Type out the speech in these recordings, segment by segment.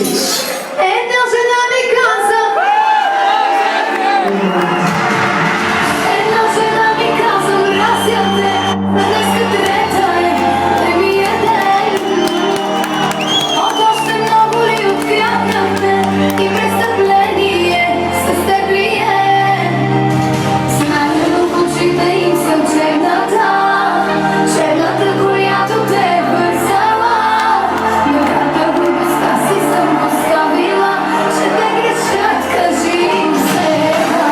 Една жена ми каза, мразя те, днеска трета не ми е ден. От още много ли откряхнахме и престъпление с теб ли е? Смаяно в очите им съм черната, която те вързала. На карта глупостта си съм поставила, че те грешат, кажи им сега.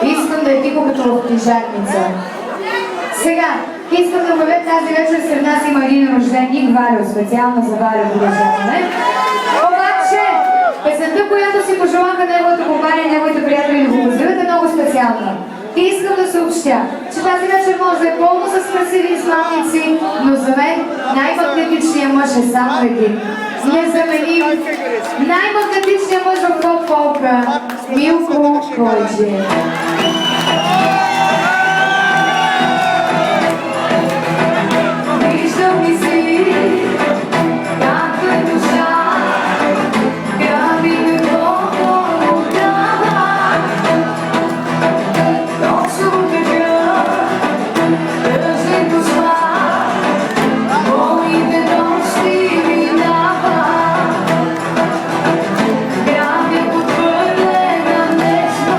Искам да е тихо като в книжарница. Сега, искам да обявя тази вечер сред нас има един рожденик, Валю, специално за Валю продължаваме. Обаче, песента, която си пожелаха неговата компания и неговите приятели да го поздравят е много специална. И искам да съобщя, че тази вечер може да е пълно с красиви измамници, но за мен най-магнетичният мъж е само един. Незаменим, най-магнетичният мъж в поп-фолка Милко Койчев. Виждам ли си, както е душа, граби какво отдава. Точно така, държи душа, моите нощи минава. Граби подхвърлена нещо,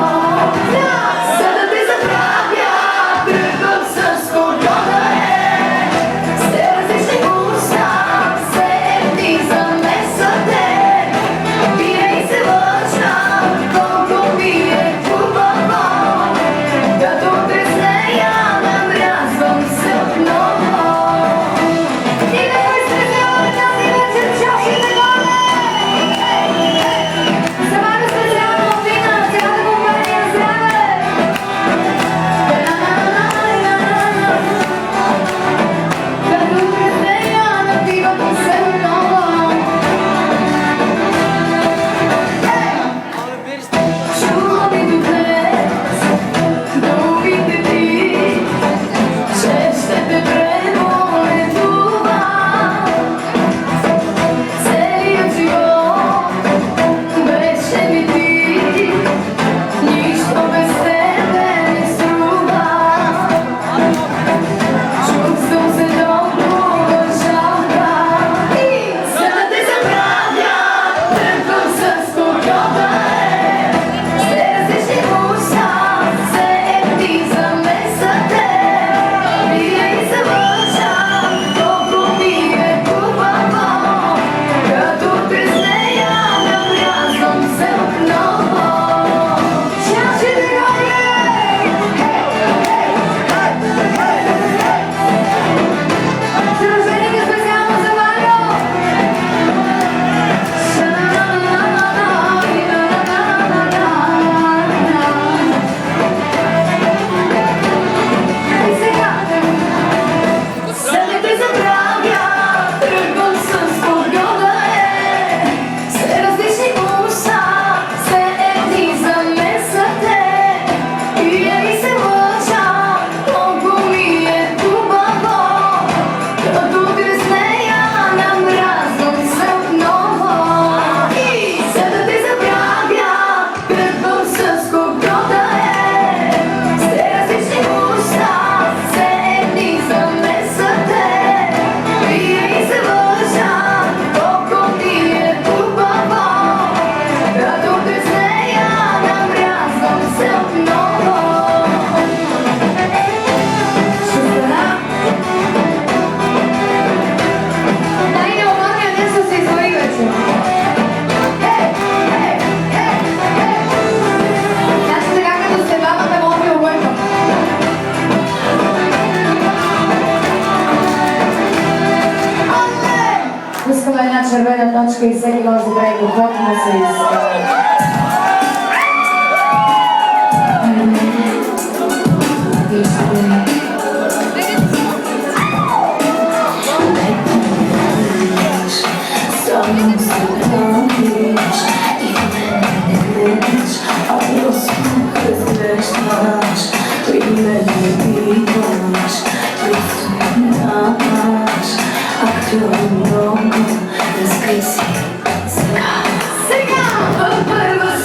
Искаме една червена точка и всеки може да прави каквото му се иска. Сега! Първа